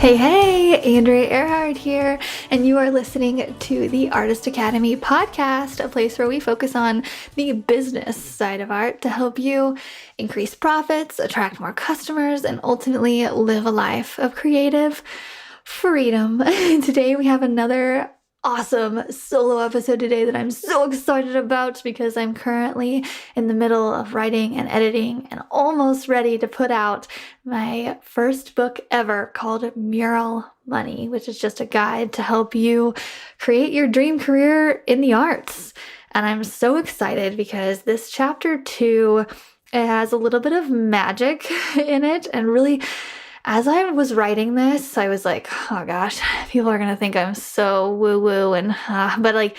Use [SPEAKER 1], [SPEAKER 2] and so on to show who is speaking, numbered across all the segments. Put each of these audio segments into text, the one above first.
[SPEAKER 1] Hey, Andrea Earhart here, and you are listening to the Artist Academy podcast, a place where we focus on the business side of art to help you increase profits, attract more customers, and ultimately live a life of creative freedom. Today we have another awesome solo episode today that I'm so excited about because I'm currently in the middle of writing and editing and almost ready to put out my first book ever called Mural Money, which is just a guide to help you create your dream career in the arts. And I'm so excited because this chapter 2, it has a little bit of magic in it, and really, as I was writing this, I was like, oh gosh, people are going to think I'm so woo-woo but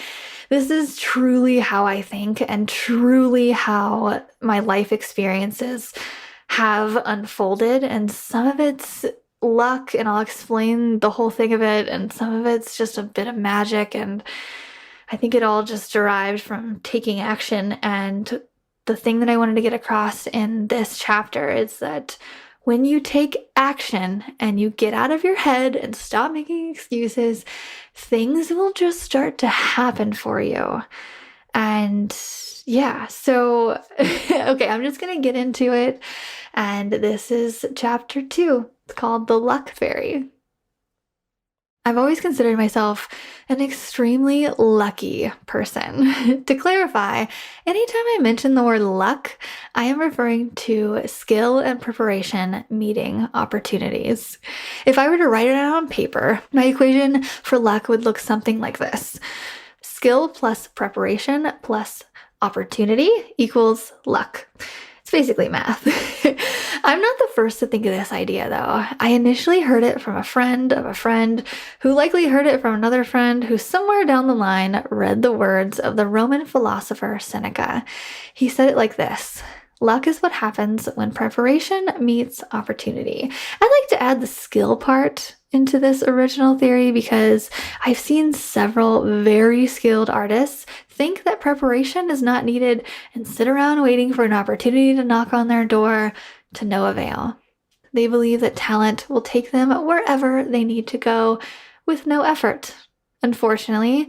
[SPEAKER 1] this is truly how I think and truly how my life experiences have unfolded. And some of it's luck, and I'll explain the whole thing of it, and some of it's just a bit of magic. And I think it all just derived from taking action. And the thing that I wanted to get across in this chapter is that when you take action and you get out of your head and stop making excuses, things will just start to happen for you. And yeah, so, okay, I'm just going to get into it. And this is chapter 2. It's called The Luck Fairy. I've always considered myself an extremely lucky person. To clarify, anytime I mention the word luck, I am referring to skill and preparation meeting opportunities. If I were to write it out on paper, my equation for luck would look something like this. Skill plus preparation plus opportunity equals luck. It's basically math. I'm not the first to think of this idea, though. I initially heard it from a friend of a friend who likely heard it from another friend who somewhere down the line read the words of the Roman philosopher Seneca. He said it like this: luck is what happens when preparation meets opportunity. I'd like to add the skill part into this original theory because I've seen several very skilled artists think that preparation is not needed and sit around waiting for an opportunity to knock on their door to no avail. They believe that talent will take them wherever they need to go with no effort. Unfortunately,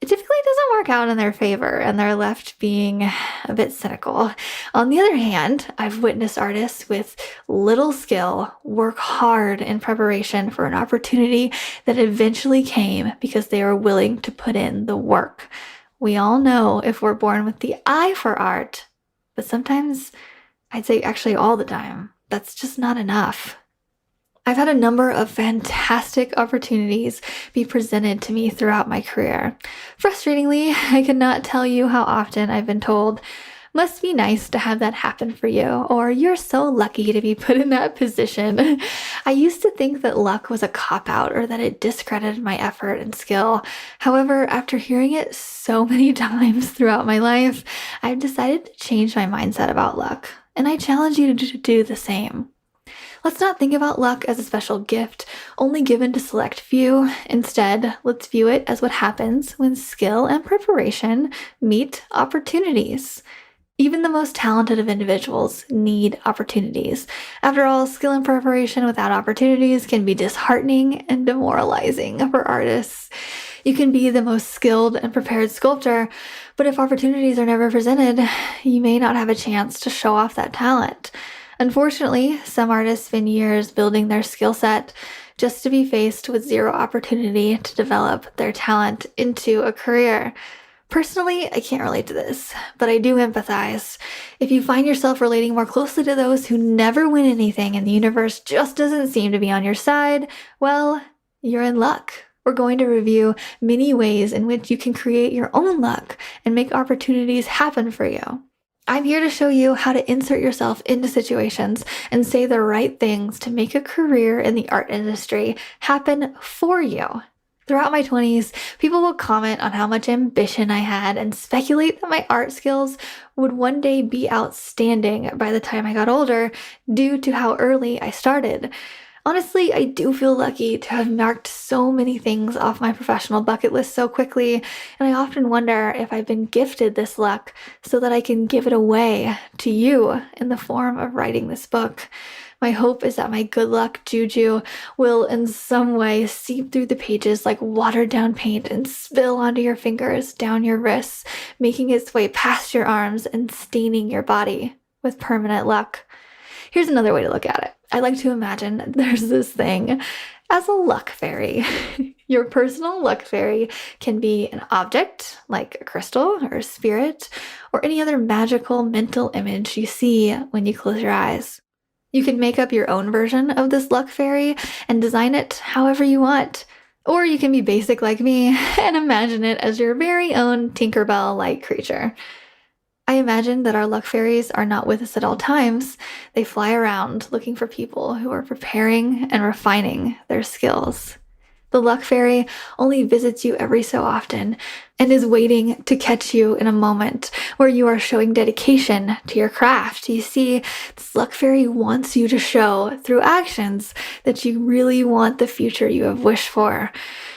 [SPEAKER 1] it typically doesn't work out in their favor, and they're left being a bit cynical. On the other hand, I've witnessed artists with little skill work hard in preparation for an opportunity that eventually came because they were willing to put in the work. We all know if we're born with the eye for art, but sometimes, I'd say actually all the time, that's just not enough. I've had a number of fantastic opportunities be presented to me throughout my career. Frustratingly, I could not tell you how often I've been told, must be nice to have that happen for you, or you're so lucky to be put in that position. I used to think that luck was a cop-out or that it discredited my effort and skill. However, after hearing it so many times throughout my life, I've decided to change my mindset about luck, and I challenge you to do the same. Let's not think about luck as a special gift only given to select few. Instead, let's view it as what happens when skill and preparation meet opportunities. Even the most talented of individuals need opportunities. After all, skill and preparation without opportunities can be disheartening and demoralizing for artists. You can be the most skilled and prepared sculptor, but if opportunities are never presented, you may not have a chance to show off that talent. Unfortunately, some artists spend years building their skill set just to be faced with zero opportunity to develop their talent into a career. Personally, I can't relate to this, but I do empathize. If you find yourself relating more closely to those who never win anything and the universe just doesn't seem to be on your side, well, you're in luck. We're going to review many ways in which you can create your own luck and make opportunities happen for you. I'm here to show you how to insert yourself into situations and say the right things to make a career in the art industry happen for you. Throughout my 20s, people will comment on how much ambition I had and speculate that my art skills would one day be outstanding by the time I got older due to how early I started. Honestly, I do feel lucky to have marked so many things off my professional bucket list so quickly, and I often wonder if I've been gifted this luck so that I can give it away to you in the form of writing this book. My hope is that my good luck juju will in some way seep through the pages like watered down paint and spill onto your fingers, down your wrists, making its way past your arms and staining your body with permanent luck. Here's another way to look at it. I like to imagine there's this thing as a luck fairy. Your personal luck fairy can be an object like a crystal or a spirit or any other magical mental image you see when you close your eyes. You can make up your own version of this luck fairy and design it however you want. Or you can be basic like me and imagine it as your very own Tinkerbell-like creature. I imagine that our luck fairies are not with us at all times. They fly around looking for people who are preparing and refining their skills. The luck fairy only visits you every so often and is waiting to catch you in a moment where you are showing dedication to your craft. You see, this luck fairy wants you to show through actions that you really want the future you have wished for.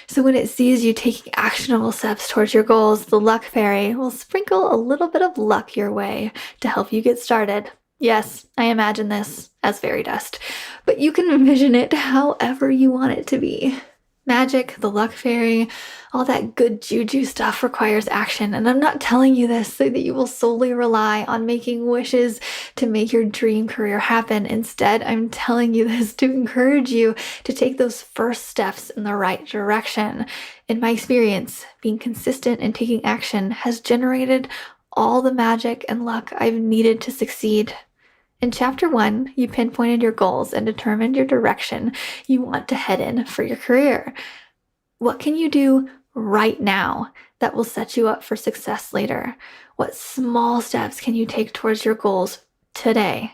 [SPEAKER 1] So when it sees you taking actionable steps towards your goals, the luck fairy will sprinkle a little bit of luck your way to help you get started. Yes, I imagine this as fairy dust, but you can envision it however you want it to be. Magic, the luck fairy, all that good juju stuff requires action, and I'm not telling you this so that you will solely rely on making wishes to make your dream career happen. Instead, I'm telling you this to encourage you to take those first steps in the right direction. In my experience, being consistent and taking action has generated all the magic and luck I've needed to succeed. In Chapter 1, you pinpointed your goals and determined your direction you want to head in for your career. What can you do right now that will set you up for success later? What small steps can you take towards your goals today?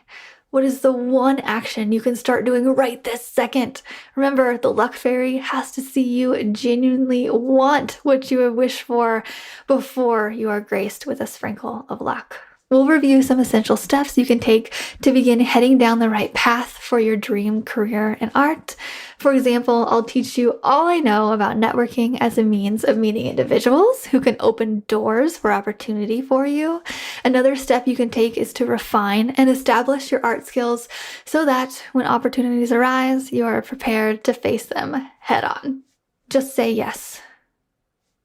[SPEAKER 1] What is the one action you can start doing right this second? Remember, the luck fairy has to see you genuinely want what you have wished for before you are graced with a sprinkle of luck. We'll review some essential steps you can take to begin heading down the right path for your dream career in art. For example, I'll teach you all I know about networking as a means of meeting individuals who can open doors for opportunity for you. Another step you can take is to refine and establish your art skills so that when opportunities arise, you are prepared to face them head on. Just say yes.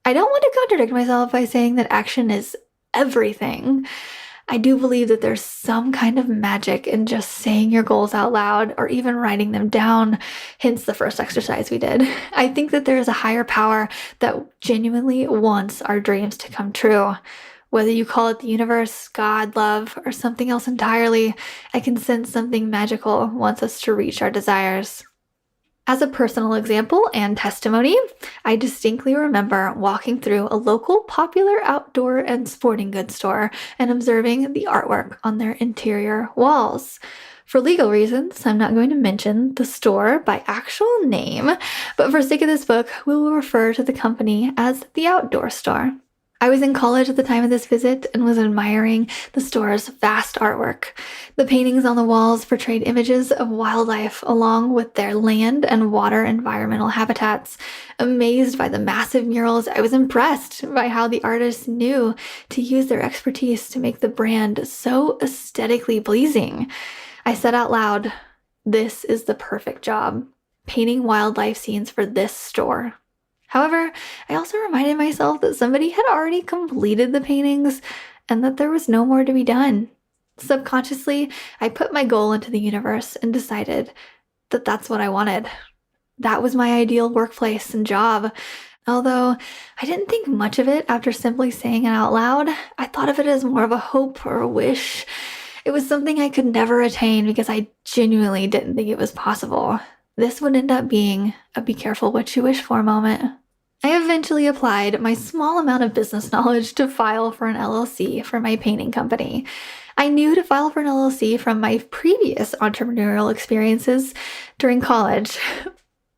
[SPEAKER 1] I don't want to contradict myself by saying that action is everything. I do believe that there's some kind of magic in just saying your goals out loud or even writing them down, hence the first exercise we did. I think that there is a higher power that genuinely wants our dreams to come true. Whether you call it the universe, God, love, or something else entirely, I can sense something magical wants us to reach our desires. As a personal example and testimony, I distinctly remember walking through a local popular outdoor and sporting goods store and observing the artwork on their interior walls. For legal reasons, I'm not going to mention the store by actual name, but for sake of this book, we will refer to the company as the Outdoor Store. I was in college at the time of this visit and was admiring the store's vast artwork. The paintings on the walls portrayed images of wildlife along with their land and water environmental habitats. Amazed by the massive murals, I was impressed by how the artists knew to use their expertise to make the brand so aesthetically pleasing. I said out loud, "This is the perfect job, painting wildlife scenes for this store." However, I also reminded myself that somebody had already completed the paintings and that there was no more to be done. Subconsciously, I put my goal into the universe and decided that that's what I wanted. That was my ideal workplace and job. Although I didn't think much of it after simply saying it out loud, I thought of it as more of a hope or a wish. It was something I could never attain because I genuinely didn't think it was possible. This would end up being a be careful what you wish for moment. I eventually applied my small amount of business knowledge to file for an LLC for my painting company. I knew to file for an LLC from my previous entrepreneurial experiences during college.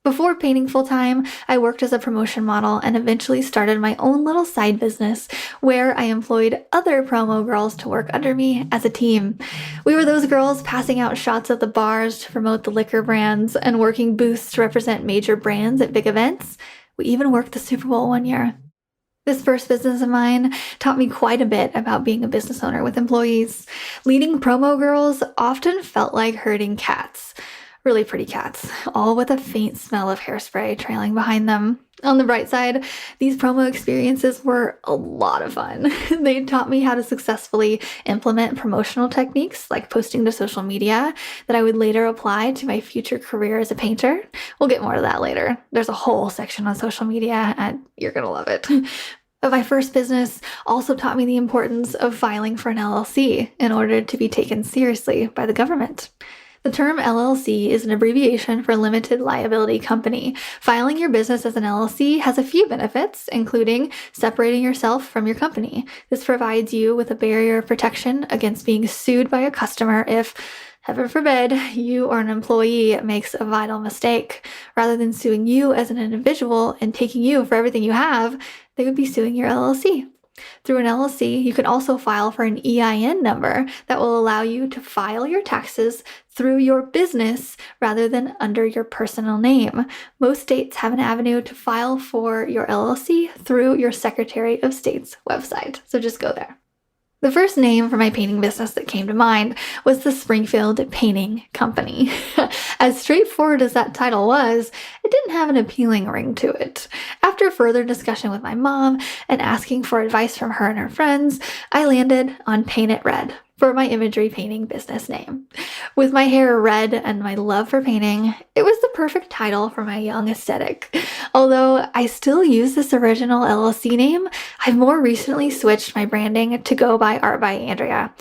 [SPEAKER 1] Before painting full-time, I worked as a promotion model and eventually started my own little side business where I employed other promo girls to work under me as a team. We were those girls passing out shots at the bars to promote the liquor brands and working booths to represent major brands at big events. We even worked the Super Bowl one year. This first business of mine taught me quite a bit about being a business owner with employees. Leading promo girls often felt like herding cats. Really pretty cats, all with a faint smell of hairspray trailing behind them. On the bright side, these promo experiences were a lot of fun. They taught me how to successfully implement promotional techniques like posting to social media that I would later apply to my future career as a painter. We'll get more to that later. There's a whole section on social media, and you're gonna love it. But my first business also taught me the importance of filing for an LLC in order to be taken seriously by the government. The term LLC is an abbreviation for limited liability company. Filing your business as an LLC has a few benefits, including separating yourself from your company. This provides you with a barrier of protection against being sued by a customer if, heaven forbid, you or an employee makes a vital mistake. Rather than suing you as an individual and taking you for everything you have, they would be suing your LLC. Through an LLC, you can also file for an EIN number that will allow you to file your taxes through your business rather than under your personal name. Most states have an avenue to file for your LLC through your Secretary of State's website, so just go there. The first name for my painting business that came to mind was the Springfield Painting Company. As straightforward as that title was, it didn't have an appealing ring to it. After further discussion with my mom and asking for advice from her and her friends, I landed on Paint It Red for my imagery painting business name. With my hair red and my love for painting, it was the perfect title for my young aesthetic. Although I still use this original LLC name, I've more recently switched my branding to go by Art by Andrea.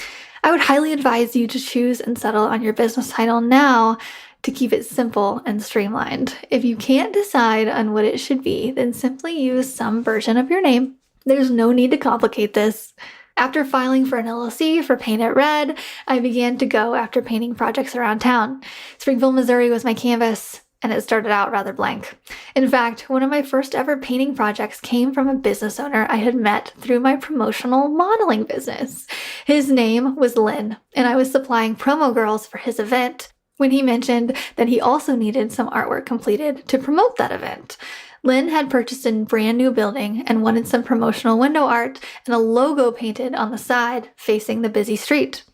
[SPEAKER 1] I would highly advise you to choose and settle on your business title now to keep it simple and streamlined. If you can't decide on what it should be, then simply use some version of your name. There's no need to complicate this. After filing for an LLC for Paint It Red, I began to go after painting projects around town. Springfield, Missouri was my canvas, and it started out rather blank. In fact, one of my first ever painting projects came from a business owner I had met through my promotional modeling business. His name was Lynn, and I was supplying promo girls for his event when he mentioned that he also needed some artwork completed to promote that event. Lynn had purchased a brand new building and wanted some promotional window art and a logo painted on the side facing the busy street.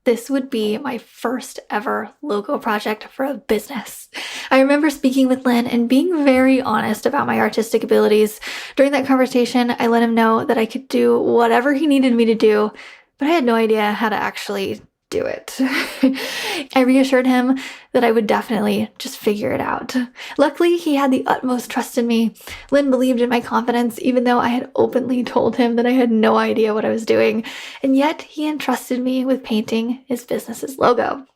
[SPEAKER 1] This would be my first ever logo project for a business. I remember speaking with Lynn and being very honest about my artistic abilities. During that conversation, I let him know that I could do whatever he needed me to do, but I had no idea how to actually do it. I reassured him that I would definitely just figure it out. Luckily, he had the utmost trust in me. Lynn believed in my confidence, even though I had openly told him that I had no idea what I was doing, and yet he entrusted me with painting his business's logo.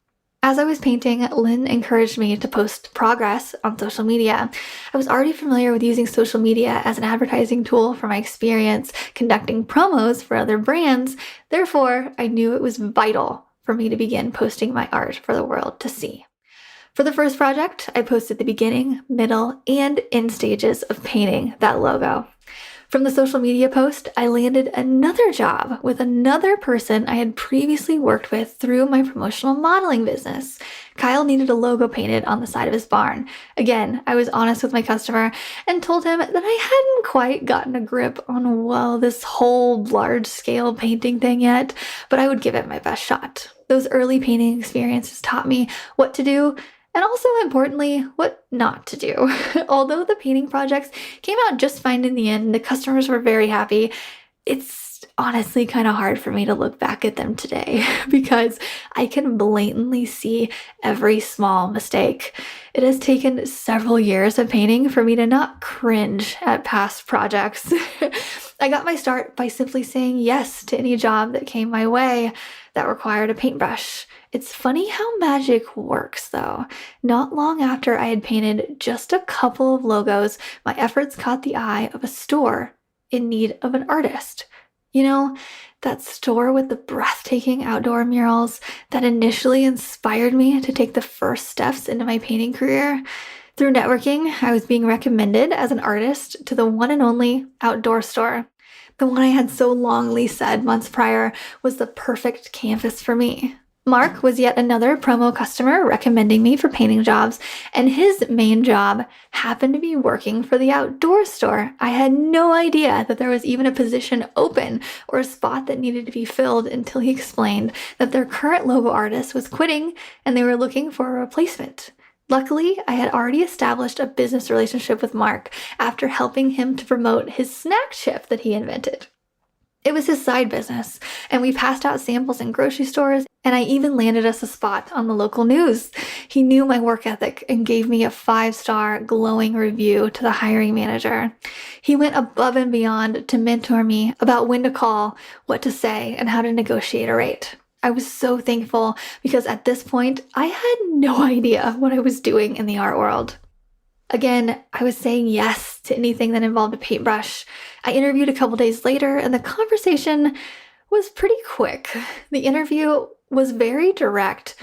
[SPEAKER 1] As I was painting, Lynn encouraged me to post progress on social media. I was already familiar with using social media as an advertising tool from my experience conducting promos for other brands. Therefore, I knew it was vital for me to begin posting my art for the world to see. For the first project, I posted the beginning, middle, and end stages of painting that logo. From the social media post, I landed another job with another person I had previously worked with through my promotional modeling business. Kyle needed a logo painted on the side of his barn. Again, I was honest with my customer and told him that I hadn't quite gotten a grip on, this whole large-scale painting thing yet, but I would give it my best shot. Those early painting experiences taught me what to do and also, importantly, what not to do. Although the painting projects came out just fine in the end, the customers were very happy. It's honestly kind of hard for me to look back at them today because I can blatantly see every small mistake. It has taken several years of painting for me to not cringe at past projects. I got my start by simply saying yes to any job that came my way that required a paintbrush. It's funny how magic works, though. Not long after I had painted just a couple of logos, my efforts caught the eye of a store in need of an artist. You know, that store with the breathtaking outdoor murals that initially inspired me to take the first steps into my painting career. Through networking, I was being recommended as an artist to the one and only outdoor store. The one I had so longly said months prior was the perfect canvas for me. Mark was yet another promo customer recommending me for painting jobs, and his main job happened to be working for the outdoor store. I had no idea that there was even a position open or a spot that needed to be filled until he explained that their current logo artist was quitting and they were looking for a replacement. Luckily, I had already established a business relationship with Mark after helping him to promote his snack chip that he invented. It was his side business, and we passed out samples in grocery stores, and I even landed us a spot on the local news. He knew my work ethic and gave me a 5-star glowing review to the hiring manager. He went above and beyond to mentor me about when to call, what to say, and how to negotiate a rate. I was so thankful because at this point, I had no idea what I was doing in the art world. Again, I was saying yes to anything that involved a paintbrush. I interviewed a couple days later, and the conversation was pretty quick. The interview was very direct,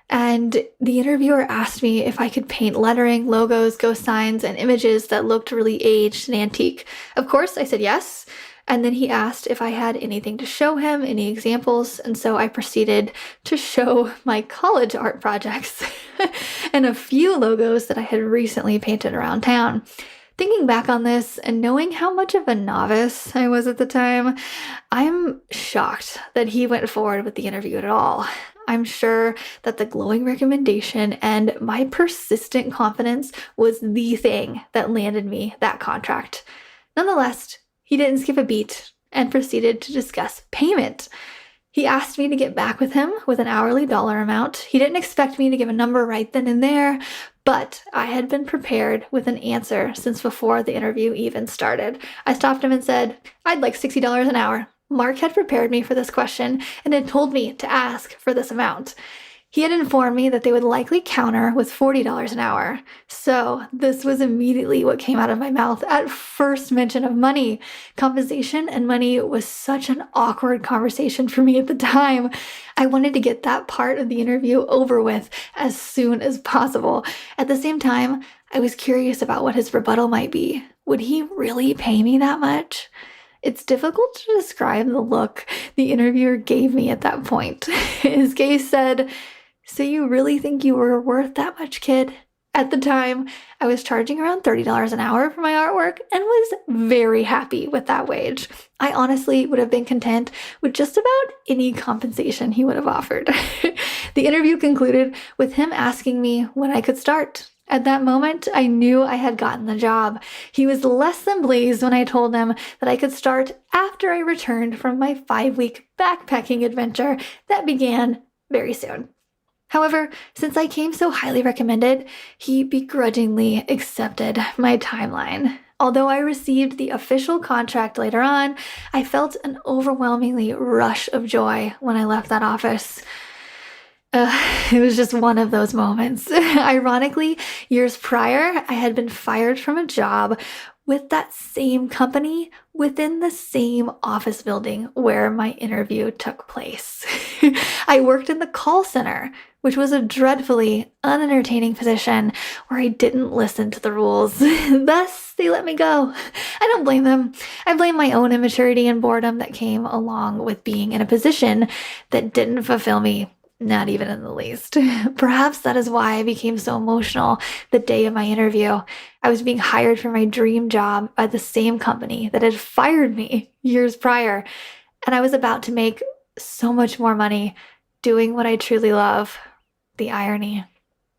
[SPEAKER 1] and the interviewer asked me if I could paint lettering, logos, ghost signs, and images that looked really aged and antique. Of course, I said yes. And then he asked if I had anything to show him, any examples, and so I proceeded to show my college art projects and a few logos that I had recently painted around town. Thinking back on this and knowing how much of a novice I was at the time, I'm shocked that he went forward with the interview at all. I'm sure that the glowing recommendation and my persistent confidence was the thing that landed me that contract. Nonetheless, he didn't skip a beat and proceeded to discuss payment. He asked me to get back with him with an hourly dollar amount. He didn't expect me to give a number right then and there, but I had been prepared with an answer since before the interview even started. I stopped him and said, "I'd like $60 an hour." Mark had prepared me for this question and had told me to ask for this amount. He had informed me that they would likely counter with $40 an hour. So this was immediately what came out of my mouth at first mention of money. Compensation and money was such an awkward conversation for me at the time. I wanted to get that part of the interview over with as soon as possible. At the same time, I was curious about what his rebuttal might be. Would he really pay me that much? It's difficult to describe the look the interviewer gave me at that point. His gaze said, "So you really think you were worth that much, kid?" At the time, I was charging around $30 an hour for my artwork and was very happy with that wage. I honestly would have been content with just about any compensation he would have offered. The interview concluded with him asking me when I could start. At that moment, I knew I had gotten the job. He was less than pleased when I told him that I could start after I returned from my 5-week backpacking adventure that began very soon. However, since I came so highly recommended, he begrudgingly accepted my timeline. Although I received the official contract later on, I felt an overwhelmingly rush of joy when I left that office. It was just one of those moments. Ironically, years prior, I had been fired from a job with that same company within the same office building where my interview took place. I worked in the call center, which was a dreadfully unentertaining position where I didn't listen to the rules. Thus, they let me go. I don't blame them. I blame my own immaturity and boredom that came along with being in a position that didn't fulfill me. Not even in the least. Perhaps that is why I became so emotional the day of my interview. I was being hired for my dream job by the same company that had fired me years prior, and I was about to make so much more money doing what I truly love. The irony.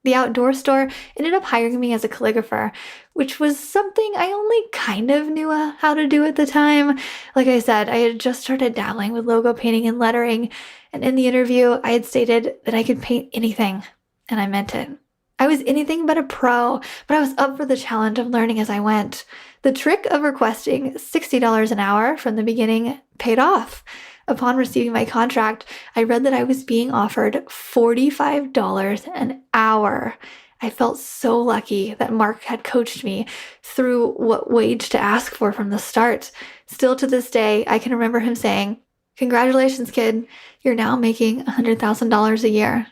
[SPEAKER 1] The outdoor store ended up hiring me as a calligrapher, which was something I only kind of knew how to do at the time. Like I said, I had just started dabbling with logo painting and lettering, and in the interview, I had stated that I could paint anything, and I meant it. I was anything but a pro, but I was up for the challenge of learning as I went. The trick of requesting $60 an hour from the beginning paid off. Upon receiving my contract, I read that I was being offered $45 an hour. I felt so lucky that Mark had coached me through what wage to ask for from the start. Still to this day, I can remember him saying, "Congratulations, kid. You're now making $100,000 a year."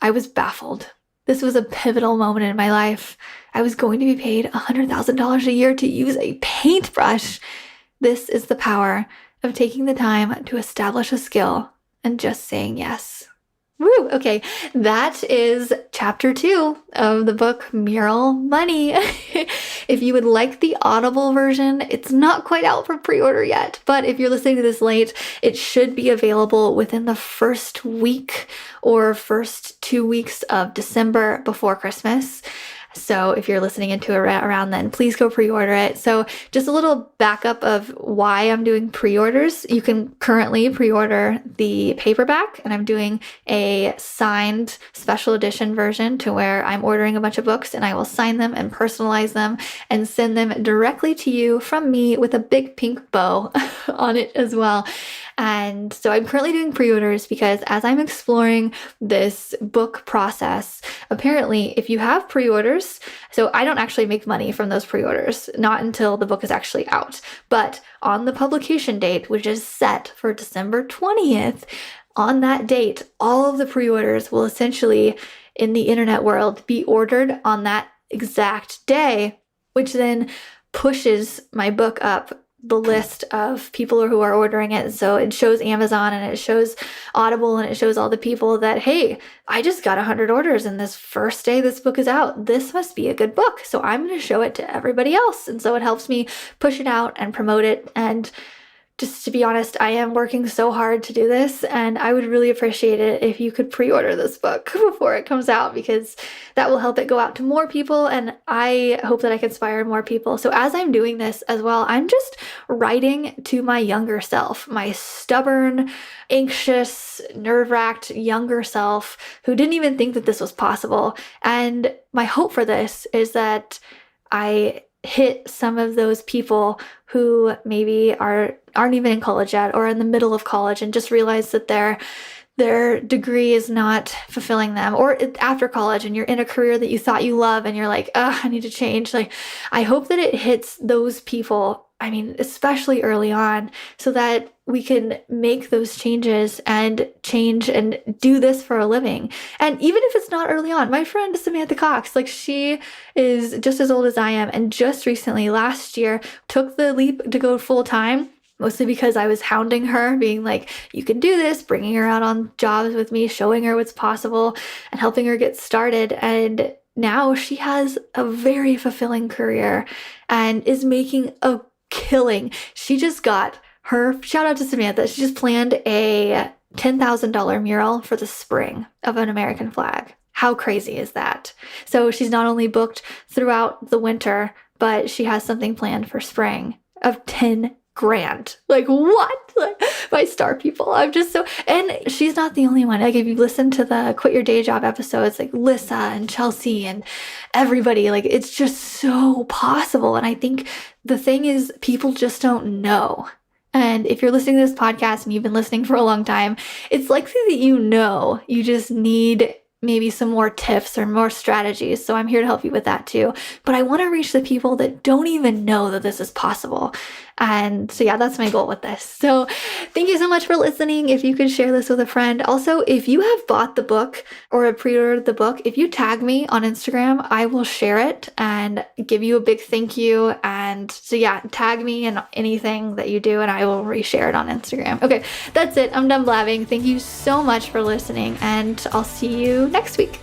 [SPEAKER 1] I was baffled. This was a pivotal moment in my life. I was going to be paid $100,000 a year to use a paintbrush. This is the power of taking the time to establish a skill and just saying yes. Woo! Okay, that is chapter 2 of the book Mural Money. If you would like the Audible version, it's not quite out for pre-order yet, but if you're listening to this late, it should be available within the first week or first 2 weeks of December before Christmas. So if you're listening into it around then, please go pre-order it. So just a little backup of why I'm doing pre-orders. You can currently pre-order the paperback, and I'm doing a signed special edition version to where I'm ordering a bunch of books and I will sign them and personalize them and send them directly to you from me with a big pink bow on it as well. And so I'm currently doing pre-orders because as I'm exploring this book process, apparently if you have pre-orders, so I don't actually make money from those pre-orders, not until the book is actually out. But on the publication date, which is set for December 20th, on that date, all of the pre-orders will essentially, in the internet world, be ordered on that exact day, which then pushes my book up the list of people who are ordering it. So it shows Amazon and it shows Audible and it shows all the people that, hey, I just got 100 orders in this first day this book is out. This must be a good book. So I'm going to show it to everybody else. And so it helps me push it out and promote it. And just to be honest, I am working so hard to do this, and I would really appreciate it if you could pre-order this book before it comes out, because that will help it go out to more people, and I hope that I can inspire more people. So as I'm doing this as well, I'm just writing to my younger self, my stubborn, anxious, nerve-wracked younger self who didn't even think that this was possible. And my hope for this is that I hit some of those people who maybe aren't even in college yet or in the middle of college and just realize that their degree is not fulfilling them, or after college and you're in a career that you thought you love and you're like, I need to change. Like, I hope that it hits those people, I mean, especially early on, so that we can make those changes and change and do this for a living. And even if it's not early on, my friend Samantha Cox, like, she is just as old as I am, and just recently last year took the leap to go full time. Mostly because I was hounding her, being like, you can do this, bringing her out on jobs with me, showing her what's possible and helping her get started. And now she has a very fulfilling career and is making a killing. She just got her, shout out to Samantha, she just planned a $10,000 mural for the spring of an American flag. How crazy is that? So she's not only booked throughout the winter, but she has something planned for spring of $10,000. Like, what? Like, my star people. I'm just so, and she's not the only one. Like, if you listen to the Quit Your Day Job episodes, like Lissa and Chelsea and everybody, like, it's just so possible. And I think the thing is, people just don't know. And if you're listening to this podcast and you've been listening for a long time, it's likely that you just need maybe some more tips or more strategies. So I'm here to help you with that too. But I want to reach the people that don't even know that this is possible. And so yeah, that's my goal with this. So thank you so much for listening. If you could share this with a friend. Also, if you have bought the book or have pre-ordered the book, if you tag me on Instagram, I will share it and give you a big thank you. And so yeah, tag me in anything that you do and I will reshare it on Instagram. Okay, that's it. I'm done blabbing. Thank you so much for listening, and I'll see you next week.